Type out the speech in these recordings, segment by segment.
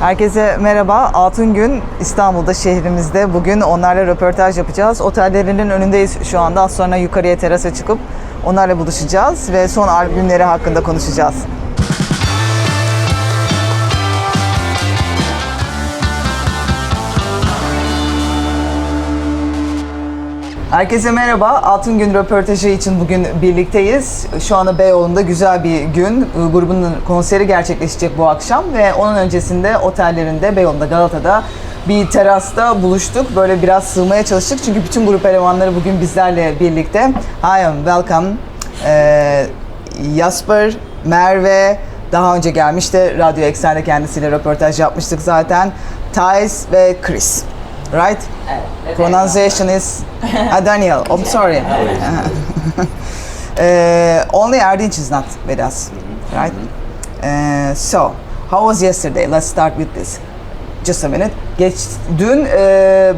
Herkese merhaba. Altın Gün İstanbul'da, şehrimizde. Bugün onlarla röportaj yapacağız. Otellerinin önündeyiz şu anda. Az sonra yukarıya terasa çıkıp onlarla buluşacağız ve son albümleri hakkında konuşacağız. Herkese merhaba. Altın Gün röportajı için bugün birlikteyiz. Şu anda Beyoğlu'nda güzel bir gün. Grubun konseri gerçekleşecek bu akşam ve onun öncesinde otellerinde, Beyoğlu'nda, Galata'da bir terasta buluştuk. Böyle biraz sığmaya çalıştık çünkü bütün grup elemanları bugün bizlerle birlikte. Hi, welcome. Jasper, Merve, daha önce gelmişti. Radyo Eksen'de kendisiyle röportaj yapmıştık zaten. Thais ve Chris. Right? Pronunciation is Daniel. I'm sorry. Only Erdinç is not with us, right? So, how was yesterday? Let's start with this. Just a minute. Dün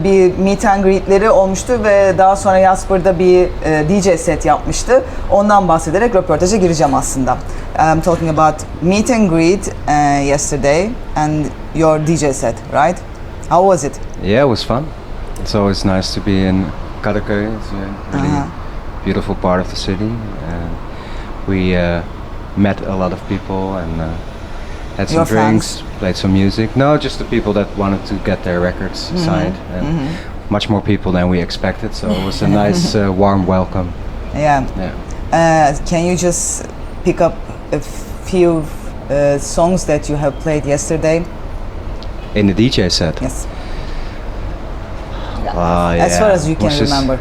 bir meet and greet'leri olmuştu ve daha sonra Jasper'da bir DJ set yapmıştı. Ondan bahsederek röportaja gireceğim aslında. I'm talking about meet and greet yesterday and your DJ set, right? How was it? Yeah, it was fun. It's always nice to be in Kadıköy. It's a really beautiful part of the city. We met a lot of people and had some drinks, played some music. No, just the people that wanted to get their records signed. And much more people than we expected, so it was a nice, warm welcome. Yeah. Can you just pick up a few songs that you have played yesterday? In the DJ set? Yes. Yeah. As far as you can remember.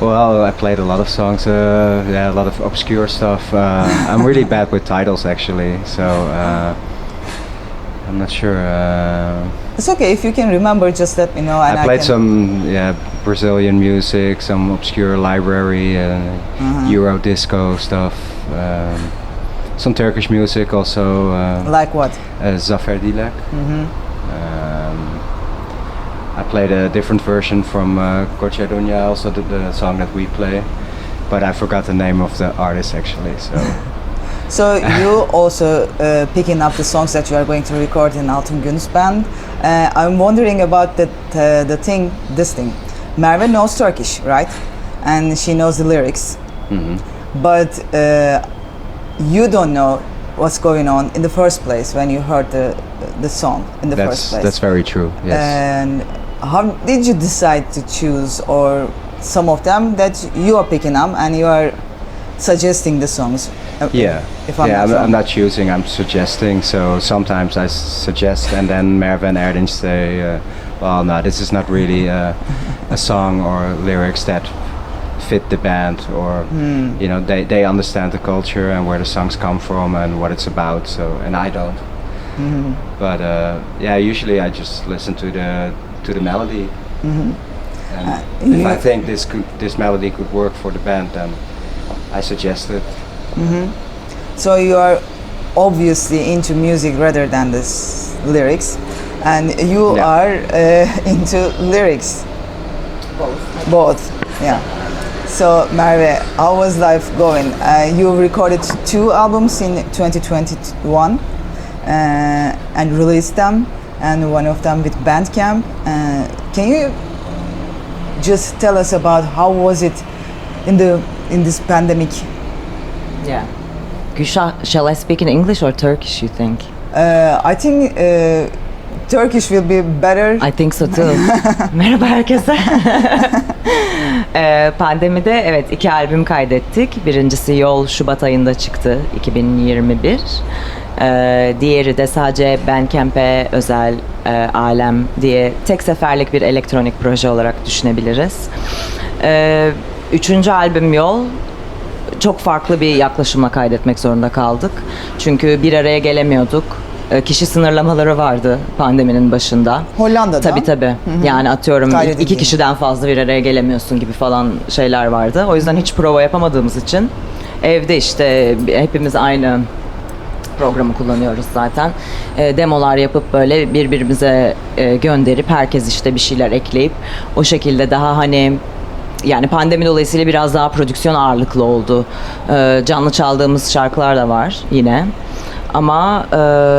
Well, I played a lot of songs, a lot of obscure stuff. I'm really bad with titles actually, so I'm not sure. It's okay, if you can remember, just let me know. And I played some Brazilian music, some obscure library, Euro disco stuff. Some Turkish music also. Like what? Zafer Dilek. I played a different version from Koçedunya, also the song that we play, but I forgot the name of the artist actually. So you also picking up the songs that you are going to record in Altın Gün's band. I'm wondering about this thing. Merve knows Turkish, right? And she knows the lyrics. But you don't know what's going on in the first place when you heard the song in the first place. That's very true, yes. And how did you decide to choose, or some of them that you are picking up and you are suggesting the songs? I'm not choosing, I'm suggesting. So sometimes I suggest and then Merve and Erdinç say, well, no, this is not really a song or lyrics that fit the band, or you know, they understand the culture and where the songs come from and what it's about, so, and I don't. But usually I just listen to the melody, and if I think this melody could work for the band, then I suggest it. So you are obviously into music rather than the lyrics, and you are into lyrics. Both. Yeah. So Merve, how was life going? You recorded 2 albums in 2021 and released them, and one of them with Bandcamp. Can you just tell us about how was it in this pandemic? Yeah. Gülşah, shall I speak in English or Turkish, you think? I think Turkish will be better. I think so too. Merhaba herkese. Pandemide evet 2 albüm kaydettik. Birincisi Yol Şubat ayında çıktı, 2021. Diğeri de sadece Bandcamp'e özel Alem diye tek seferlik bir elektronik proje olarak düşünebiliriz. 3. albüm Yol çok farklı bir yaklaşımla kaydetmek zorunda kaldık. Çünkü bir araya gelemiyorduk. Kişi sınırlamaları vardı pandeminin başında. Hollanda'da. Tabii. Yani atıyorum 2 kişiden fazla bir araya gelemiyorsun gibi falan şeyler vardı. O yüzden hiç prova yapamadığımız için evde işte hepimiz aynı programı kullanıyoruz zaten. Demolar yapıp böyle birbirimize gönderip herkes işte bir şeyler ekleyip o şekilde daha hani yani pandemi dolayısıyla biraz daha prodüksiyon ağırlıklı oldu. Canlı çaldığımız şarkılar da var yine. Ama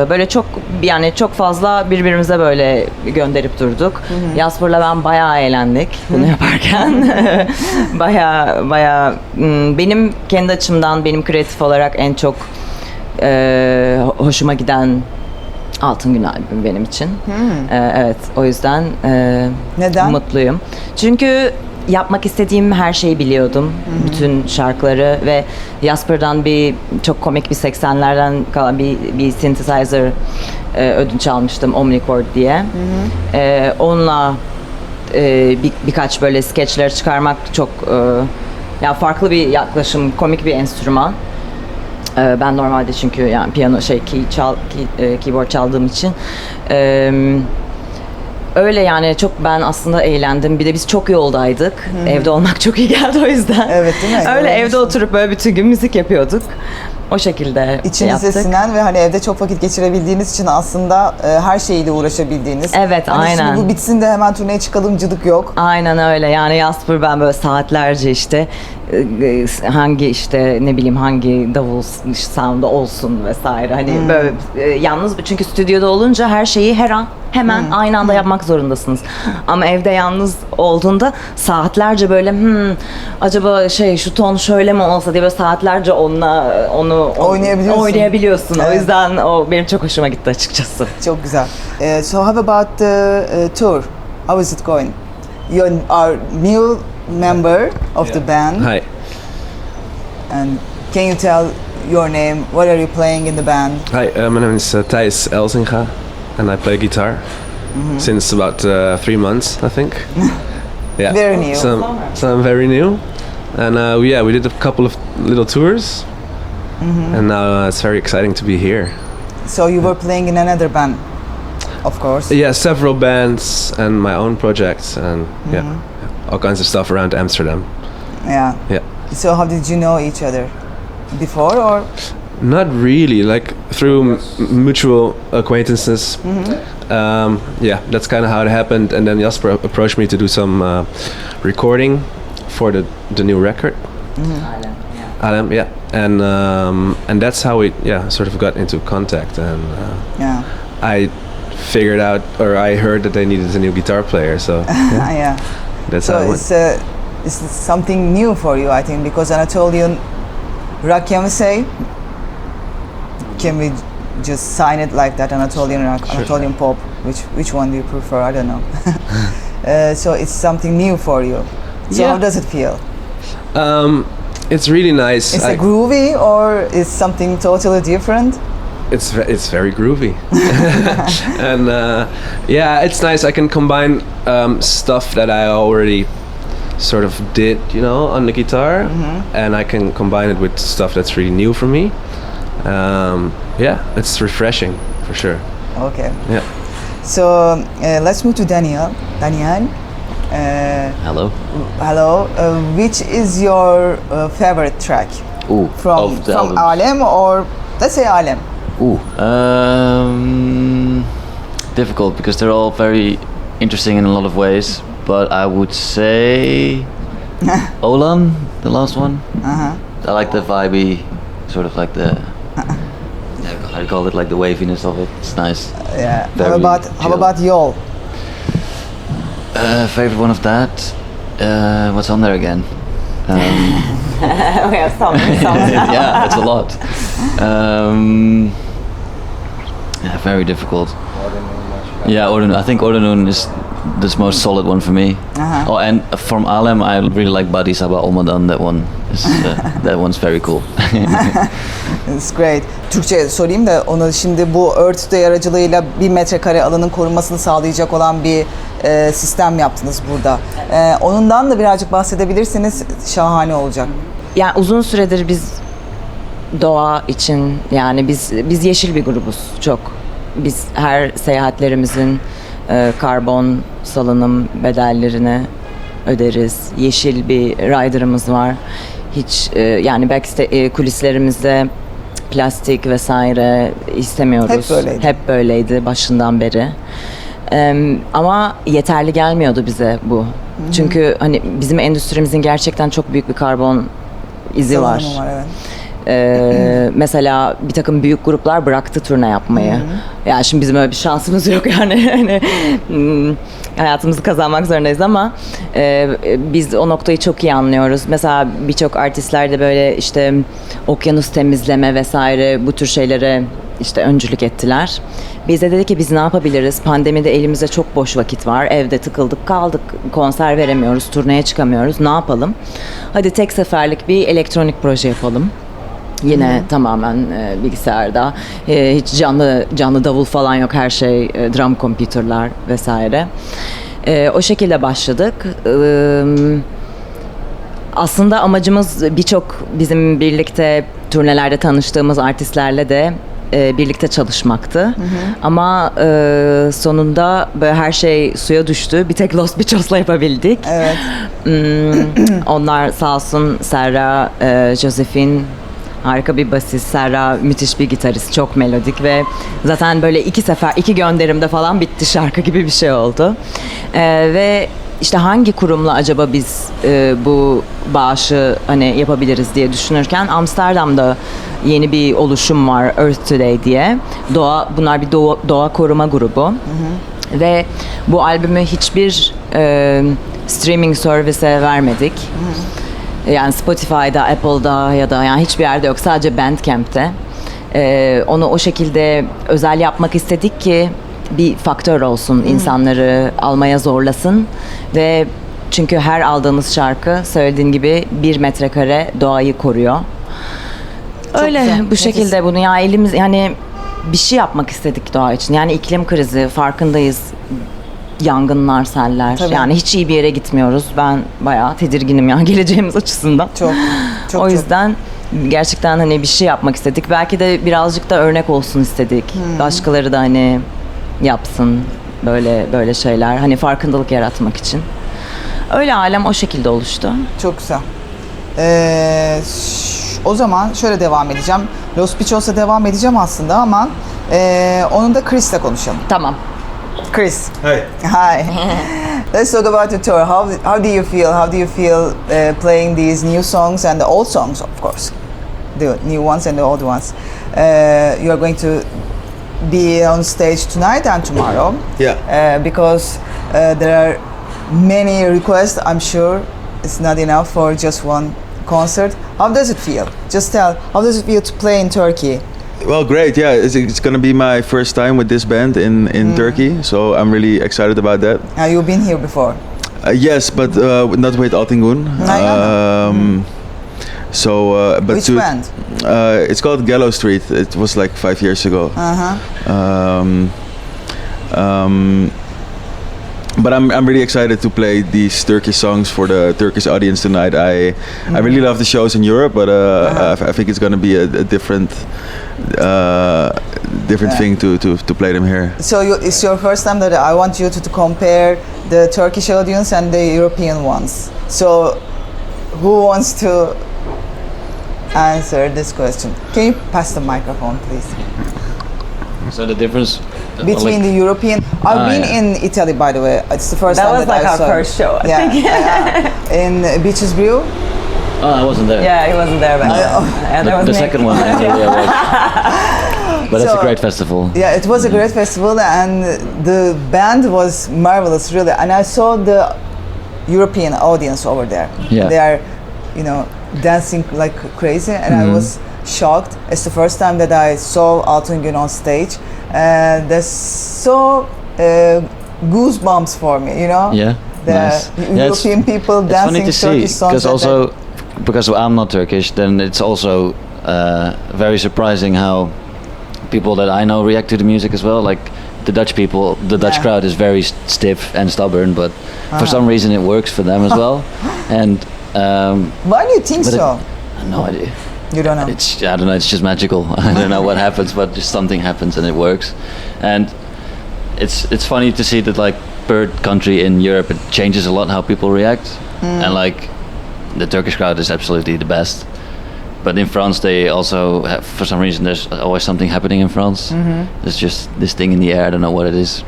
böyle çok yani çok fazla birbirimize böyle gönderip durduk. Jasper'la ben bayağı eğlendik bunu yaparken. bayağı benim kendi açımdan benim kreatif olarak en çok hoşuma giden Altın Gün albüm benim için. Evet, o yüzden neden? Mutluyum. Çünkü yapmak istediğim her şeyi biliyordum. Bütün şarkıları ve Jasper'dan çok komik bir 80'lerden kalan bir synthesizer ödünç almıştım, Omnichord diye. Onunla birkaç böyle skeçler çıkarmak çok ya farklı bir yaklaşım, komik bir enstrüman. Ben normalde çünkü yani piyano keyboard çaldığım için öyle yani çok ben aslında eğlendim. Bir de biz çok yoldaydık. Evde olmak çok iyi geldi o yüzden. Evet, değil mi? Öyle evde oturup böyle bütün gün müzik yapıyorduk. O şekilde İçinize yaptık. sinen ve hani evde çok vakit geçirebildiğiniz için aslında her şeyle uğraşabildiğiniz. Evet, hani aynen. Şimdi bu bitsin de hemen turneye çıkalımcılık yok. Aynen öyle. Yani Jasper ben böyle saatlerce işte hangi işte ne bileyim hangi davul sound'da olsun vesaire. Hani böyle yalnız çünkü stüdyoda olunca her şeyi her an hemen aynı anda yapmak zorundasınız. Ama evde yalnız olduğunda saatlerce böyle acaba şu ton şöyle mi olsa diye böyle saatlerce onu oynayabiliyorsun. Evet. O yüzden o benim çok hoşuma gitti açıkçası. Çok güzel. So how about the tour? How is it going? You are new member of the band. Hi. And can you tell your name? What are you playing in the band? Hi, my name is Thijs Elzinga and I play guitar since about 3 months, I think. Yeah. Very new. So I'm very new. And we did a couple of little tours. And now it's very exciting to be here. So you were playing in another band, of course. Yeah, several bands and my own projects and all kinds of stuff around Amsterdam. Yeah. Yeah. So how did you know each other? Before or? Not really, like through mutual acquaintances. Yeah, that's kind of how it happened. And then Jasper approached me to do some recording for the new record. Alem, yeah. And that's how we sort of got into contact. And I figured out, or I heard that they needed a new guitar player. So Yeah. that's So how it went. it's something new for you, I think, because Anatolian rock, can we say? Can we just sign it like that, Anatolian rock, Sure. Anatolian pop? Which one do you prefer? I don't know. So it's something new for you. So how does it feel? It's really nice. Is it groovy or is something totally different? It's very groovy. And it's nice. I can combine stuff that I already sort of did, on the guitar, and I can combine it with stuff that's really new for me. It's refreshing for sure. Okay. Yeah. So let's move to Daniel. Daniel. Hello. Hello. Which is your favorite track? From albums. Alem, or let's say Alem? Difficult because they're all very interesting in a lot of ways. But I would say Olan, the last one. I like the vibey, sort of like the how do you call it, like the waviness of it. It's nice. Yeah. Very How about Yol? Favorite one of that. What's on there again? We have some. Yeah, it's a lot. Very difficult. Yeah, Ordinun. I think Ordinun is the most solid one for me. Oh, and from Alem, I really like Badi Sabah Olmadan. That one is that one's very cool. It's great. Türkçe sorayım da onu, şimdi bu örtü aracılığıyla 1 metrekare alanın korunmasını sağlayacak olan bir sistem yaptınız burada. Onundan da birazcık bahsedebilirseniz şahane olacak. Yani uzun süredir biz doğa için, yani biz yeşil bir grubuz çok. Biz her seyahatlerimizin karbon salınım bedellerini öderiz. Yeşil bir rider'ımız var. Hiç yani belki kulislerimizde plastik vesaire istemiyoruz. Hep böyleydi başından beri. Ama yeterli gelmiyordu bize bu. Çünkü hani bizim endüstrimizin gerçekten çok büyük bir karbon izi var. Evet. Mesela bir takım büyük gruplar bıraktı turne yapmayı. Yani şimdi bizim öyle bir şansımız yok yani. Hani, hayatımızı kazanmak zorundayız ama biz o noktayı çok iyi anlıyoruz. Mesela birçok artistler de böyle işte okyanus temizleme vesaire bu tür şeylere işte öncülük ettiler. Biz de dedik ki biz ne yapabiliriz? Pandemide elimizde çok boş vakit var. Evde tıkıldık kaldık. Konser veremiyoruz, turneye çıkamıyoruz. Ne yapalım? Hadi tek seferlik bir elektronik proje yapalım. Yine tamamen bilgisayarda. Hiç canlı davul falan yok. Her şey drum computer'lar vesaire. O şekilde başladık. Aslında amacımız birçok bizim birlikte turnelerde tanıştığımız artistlerle de birlikte çalışmaktı. Ama sonunda böyle her şey suya düştü. Bir tek Los Bichos'la yapabildik. Evet. Onlar sağ olsun Serra, Josephine harika bir basist, Serra müthiş bir gitarist, çok melodik ve zaten böyle iki gönderimde falan bitti şarkı gibi bir şey oldu. Ve işte hangi kurumla acaba biz bu bağışı hani yapabiliriz diye düşünürken Amsterdam'da yeni bir oluşum var, Earth Today diye. Bunlar bir doğa koruma grubu. Ve bu albümü hiçbir streaming servise vermedik. Yani Spotify'da, Apple'da ya da yani hiçbir yerde yok. Sadece Bandcamp'te. Onu o şekilde özel yapmak istedik ki bir faktör olsun, insanları almaya zorlasın ve çünkü her aldığımız şarkı söylediğin gibi 1 metrekare doğayı koruyor. Öyle güzel, bu şekilde bunu ya elimiz yani bir şey yapmak istedik doğa için. Yani iklim krizi farkındayız. Yangınlar, seller. Tabii. Yani hiç iyi bir yere gitmiyoruz. Ben bayağı tedirginim ya geleceğimiz açısından. Çok. O yüzden gerçekten hani bir şey yapmak istedik. Belki de birazcık da örnek olsun istedik. Başkaları da hani yapsın böyle şeyler. Hani farkındalık yaratmak için. Öyle alem o şekilde oluştu. Çok güzel. O zaman şöyle devam edeceğim. Los Bichos'la devam edeceğim aslında ama onun da Chris'le konuşalım. Tamam. Chris. Hi. Hi. Let's talk about the tour. How do you feel? How do you feel playing these new songs and the old songs, of course, the new ones and the old ones? You are going to be on stage tonight and tomorrow. Yeah. Because there are many requests. I'm sure it's not enough for just one concert. How does it feel? Just tell. How does it feel to play in Turkey? Well, great. Yeah, it's going to be my first time with this band in Turkey, so I'm really excited about that. You've been here before. Yes, but not with Altın Gün. But Which band? It's called Gallow Street. It was like 5 years ago. But I'm really excited to play these Turkish songs for the Turkish audience tonight. I really love the shows in Europe, but I think it's going to be a different thing to play them here. So it's your first time that I want you to compare the Turkish audience and the European ones. So who wants to answer this question? Can you pass the microphone, please? So the difference Between the European... I've been in Italy, by the way. It's the first time that I saw. That was like our first show, I think. In Beaches Brew. Oh, I wasn't there. Yeah, he wasn't there back then. The second one, I think, was. But it's a great festival. Yeah, it was a great festival, and the band was marvelous, really. And I saw the European audience over there. Yeah. They are, dancing like crazy, and I was shocked. It's the first time that I saw Altın Gün on stage. That's so goosebumps for me, Yeah, the nice. European people it's dancing funny to Turkish see, songs. Because I'm not Turkish, then it's also very surprising how people that I know react to the music as well. Like the Dutch people, the Dutch crowd is very stiff and stubborn, but for some reason it works for them as well. And why do you think so? I have no idea. You don't know? I don't know, it's just magical. I don't know what happens, but just something happens and it works. And it's funny to see that like per country in Europe it changes a lot how people react. And like the Turkish crowd is absolutely the best. But in France they also have, for some reason there's always something happening in France. There's just this thing in the air, I don't know what it is.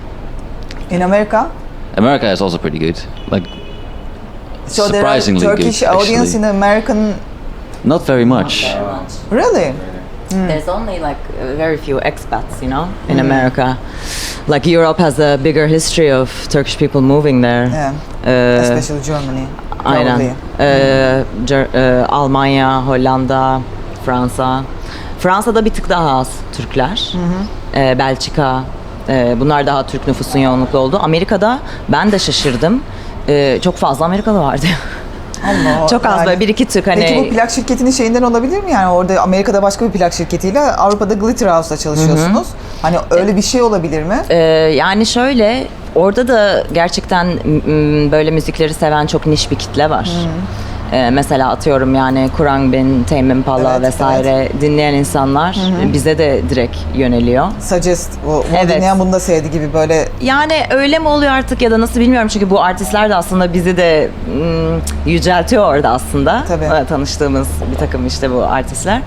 In America? America is also pretty good. Like so surprisingly there are Turkish good, audience actually. in American Not very much. Really? There's only like very few expats, you know, in America. Like Europe has a bigger history of Turkish people moving there. Yeah. Especially Germany. Aynen. Almanya, Hollanda, Fransa. Fransa'da bir tık daha az Türkler. Belçika. Bunlar daha Türk nüfusun yoğunluklu olduğu. Amerika'da ben de şaşırdım. Çok fazla Amerikalı vardı. Allah, çok az böyle bir iki Türk hani. Peki bu plak şirketinin şeyinden olabilir mi? Yani orada Amerika'da başka bir plak şirketiyle Avrupa'da Glitter House'la çalışıyorsunuz. Hani öyle bir şey olabilir mi? Yani şöyle orada da gerçekten böyle müzikleri seven çok niş bir kitle var. Mesela atıyorum yani Khruangbin, Tame Impala vesaire dinleyen insanlar bize de direkt yöneliyor. Suggest, bunu dinleyen bunu da sevdi gibi böyle. Yani öyle mi oluyor artık ya da nasıl bilmiyorum çünkü bu artistler de aslında bizi de yüceltiyor orada aslında. Tabii. Tanıştığımız bir takım işte bu artistler.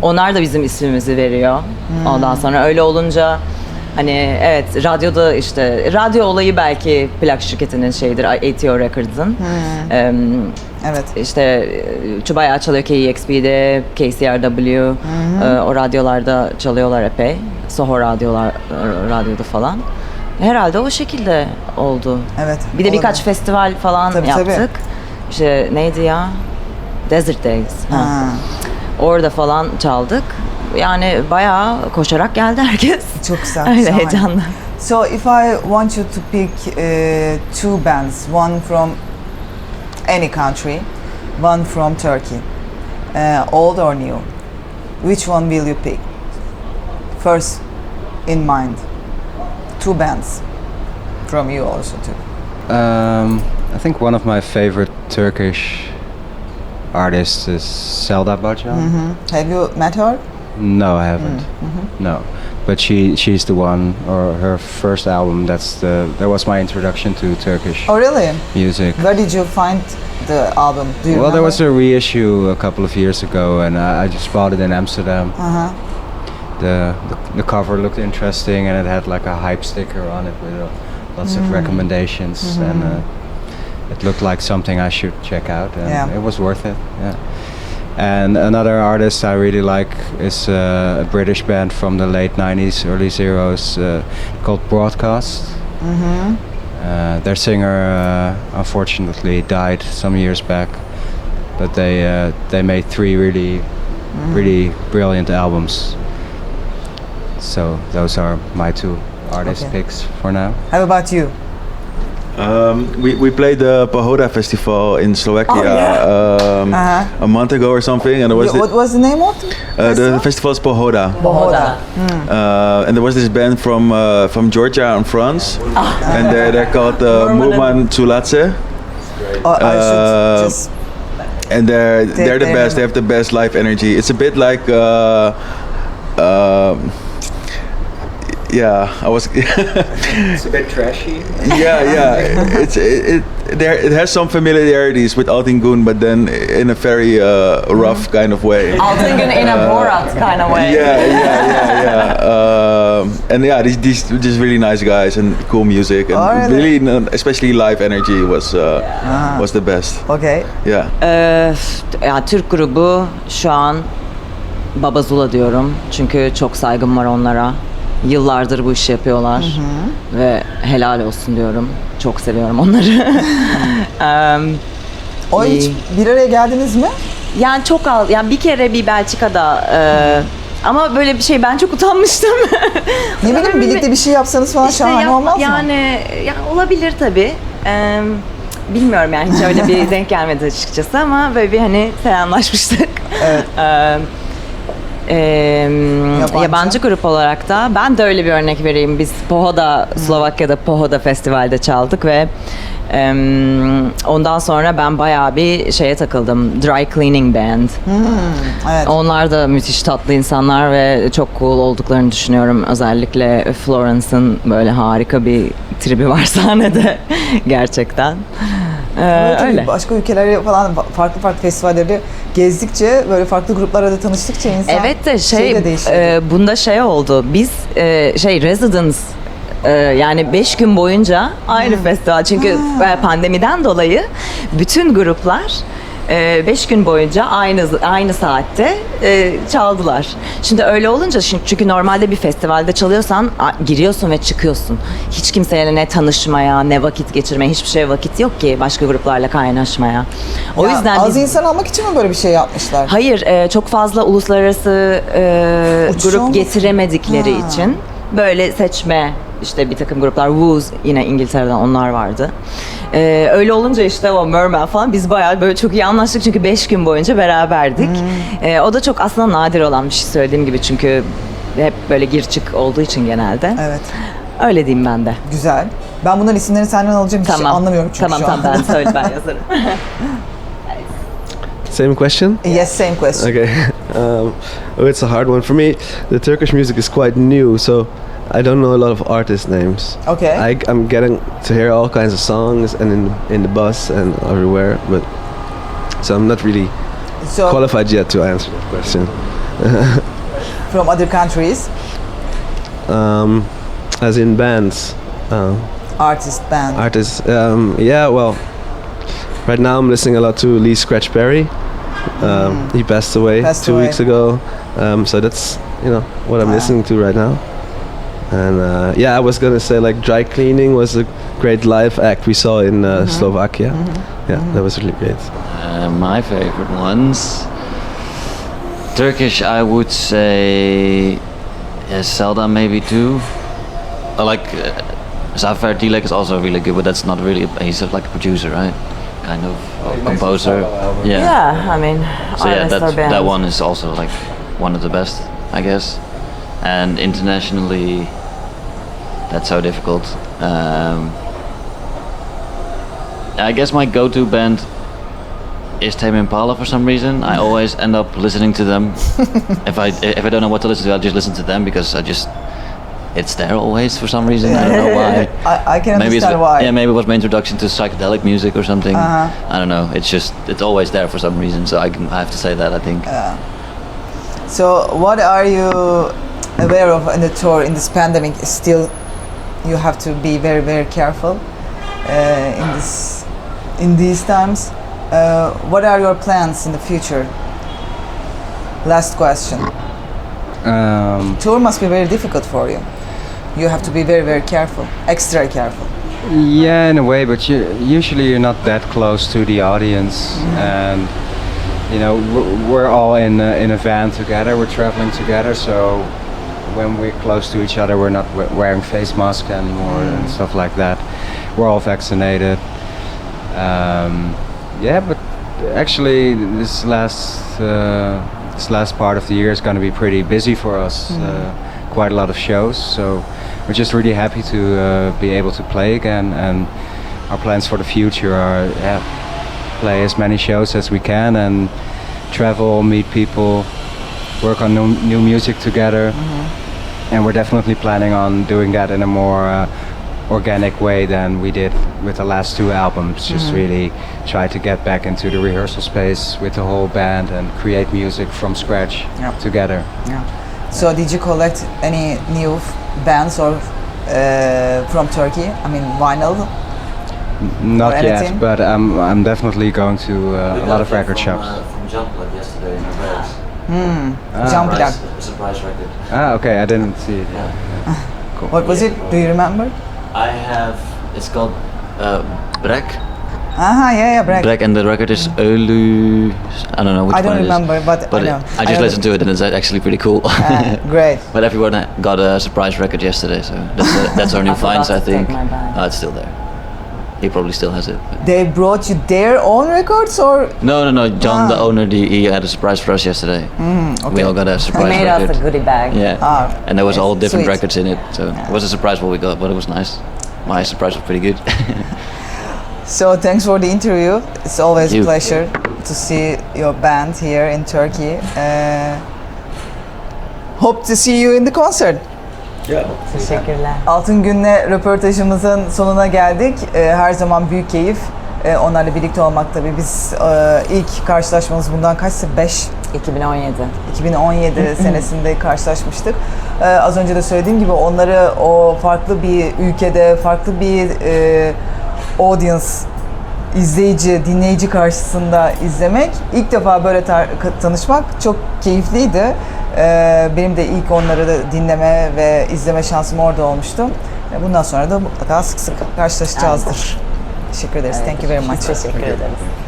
Onlar da bizim ismimizi veriyor. Ondan sonra öyle olunca hani evet radyoda işte radyo olayı belki plak şirketinin şeyidir ATO Records'ın. Evet. İşte bayağı çalıyor KEXP'de, KCRW, o radyolarda çalıyorlar epey. Soho radyoda falan. Herhalde o şekilde oldu. Evet. Bir de birkaç festival falan yaptık. Tabii. İşte neydi ya? Desert Days. Orada falan çaldık. Yani bayağı koşarak geldi herkes. Çok güzel. Öyle heyecanlı. So if I want you to pick two bands, one from any country, one from Turkey, old or new, which one will you pick? First in mind, two bands from you also too. I think one of my favorite Turkish artists is Selda Bacan. Have you met her? No, I haven't. No, but she's the one, or her first album. That was my introduction to Turkish music. Where did you find the album? Do you remember? There was a reissue a couple of years ago, and I just bought it in Amsterdam. The cover looked interesting, and it had like a hype sticker on it with lots of recommendations, and it looked like something I should check out, and it was worth it. Yeah. And another artist I really like is a British band from the late 90s, early zeros called Broadcast. Their singer unfortunately died some years back, but they made 3 really brilliant albums. So those are my 2 artist picks for now. How about you? We played the Pohoda Festival in Slovakia a month ago or something, and what was the name of the festival is Pohoda. And there was this band from Georgia and France, and they're called Murman Tsulatse. And they're the best. They have the best live energy. It's a bit like. Yeah, I was. It's a bit trashy. Yeah. It has some familiarities with Altın Gün, but then in a very rough kind of way. Altın Gün in a Borat kind of way. Yeah. And yeah, these just really nice guys and cool music, and really, especially live energy was the best. Okay. Yeah. Ya Türk grubu şu an Baba Zula diyorum çünkü çok saygım var onlara. Yıllardır bu işi yapıyorlar ve helal olsun diyorum. Çok seviyorum onları. Hiç bir araya geldiniz mi? Yani çok az. Yani bir kere bir Belçika'da ama böyle bir şey ben çok utanmıştım. Ne bileyim birlikte bir şey yapsanız falan işte şahane olmaz mı? Yani olabilir tabii. Bilmiyorum yani hiç öyle bir denk gelmedi açıkçası ama böyle bir hani selamlaşmıştık. Evet. Yabancı grup olarak da ben de öyle bir örnek vereyim. Biz Slovakya'da Pohoda Festival'de çaldık ve ondan sonra ben bayağı bir şeye takıldım. Dry Cleaning Band. Evet. Onlar da müthiş tatlı insanlar ve çok cool olduklarını düşünüyorum. Özellikle Florence'ın böyle harika bir tribi var sahnede gerçekten. Öyle. Başka ülkelere falan farklı festivalleri gezdikçe böyle farklı gruplarla da tanıştıkça insan evet de değişiyor. Bunda şey oldu. Biz residence yani 5 gün boyunca aynı festival çünkü pandemiden dolayı bütün gruplar 5 gün boyunca aynı saatte çaldılar. Şimdi öyle olunca çünkü normalde bir festivalde çalıyorsan giriyorsun ve çıkıyorsun. Hiç kimseyle ne tanışmaya, ne vakit geçirmeye, hiçbir şeye vakit yok ki başka gruplarla kaynaşmaya. O yüzden az insan almak için mi böyle bir şey yapmışlar? Hayır, çok fazla uluslararası grup getiremedikleri için böyle seçme, işte bir takım gruplar, Woo's yine İngiltere'den, onlar vardı. Öyle olunca işte o Merman falan biz bayağı böyle çok iyi anlaştık çünkü 5 gün boyunca beraberdik. O da çok aslında nadir olan bir şey, söylediğim gibi, çünkü hep böyle gir çık olduğu için genelde. Evet. Öyle diyeyim ben de. Güzel. Ben bunların isimlerini senden alacağım, hiç anlamıyorum çünkü Tamam, şu an. ben söyle, ben yazarım. Same question? Yes, same question. Okay. It's a hard one for me. The Turkish music is quite new, so I don't know a lot of artist names. Okay. I'm getting to hear all kinds of songs and in the bus and everywhere, but so I'm not really qualified yet to answer that question. From other countries? As in bands. Artist band. Artists. Yeah, well, right now I'm listening a lot to Lee Scratch Perry. He passed away 2 weeks ago. So that's, what I'm listening to right now. And I was gonna say, like, Dry Cleaning was a great live act we saw in Slovakia. Yeah, that was really great. My favorite ones, Turkish, I would say Zelda maybe too. I like Zafer Dilek is also really good, but that's not really. He's like a producer, right? Kind of composer. Yeah, I mean, so yeah, that one is also like one of the best, I guess. And internationally, that's so difficult. I guess my go-to band is Tame Impala for some reason. I always end up listening to them. If I don't know what to listen to, I'll just listen to them because it's there always for some reason. I don't know why. I can understand why. Yeah, maybe it was my introduction to psychedelic music or something. I don't know. It's always there for some reason. So I have to say that, I think. So what are you aware of in the tour in this pandemic? Still, you have to be very, very careful in these times. What are your plans in the future? Last question. Tour must be very difficult for you. You have to be very, very careful, extra careful. Yeah, in a way, but usually you're not that close to the audience, and we're all in a van together. We're traveling together, so when we're close to each other, we're not wearing face masks anymore and stuff like that. We're all vaccinated. But actually, this last part of the year is going to be pretty busy for us. Quite a lot of shows, so we're just really happy to be able to play again. And our plans for the future are play as many shows as we can and travel, meet people, work on new music together. And we're definitely planning on doing that in a more organic way than we did with the last two albums. Just really try to get back into the rehearsal space with the whole band and create music from scratch together. So did you collect any new bands or from Turkey? I mean, vinyl? Not yet, but I'm definitely going to a lot of record shops. From Jump like yesterday in our bags. Jump It Up. A surprise record. Okay, I didn't see it. Cool. What was it? Do you remember? I have. It's called Brek. Brek. Brek, and the record is Ölu. I don't know which one. I don't remember, but I know. I just listened to it, and it's actually pretty cool. Great. But everyone got a surprise record yesterday, so that's our new finds, I think. It's still there. He probably still has it. They brought you their own records, or? No. John, the owner, he had a surprise for us yesterday. Okay. We all got a surprise record. He made us a goodie bag. Yeah. And there was all different sweet. records in it, so it was a surprise what we got, but it was nice. My surprise was pretty good. So thanks for the interview. It's always a pleasure to see your band here in Turkey. Hope to see you in the concert. Teşekkürler. Altın Gün'le röportajımızın sonuna geldik. Her zaman büyük keyif. Onlarla birlikte olmak tabii. Biz ilk karşılaşmamız bundan kaçtı? 2017 senesinde karşılaşmıştık. Az önce de söylediğim gibi onları o farklı bir ülkede, farklı bir audience izleyici, dinleyici karşısında izlemek, ilk defa böyle tanışmak çok keyifliydi. Benim de ilk onları da dinleme ve izleme şansım orada olmuştu. Bundan sonra da mutlaka sık sık karşılaşacağızdır. Teşekkür ederiz. Evet, Thank you very much. Teşekkür ederiz.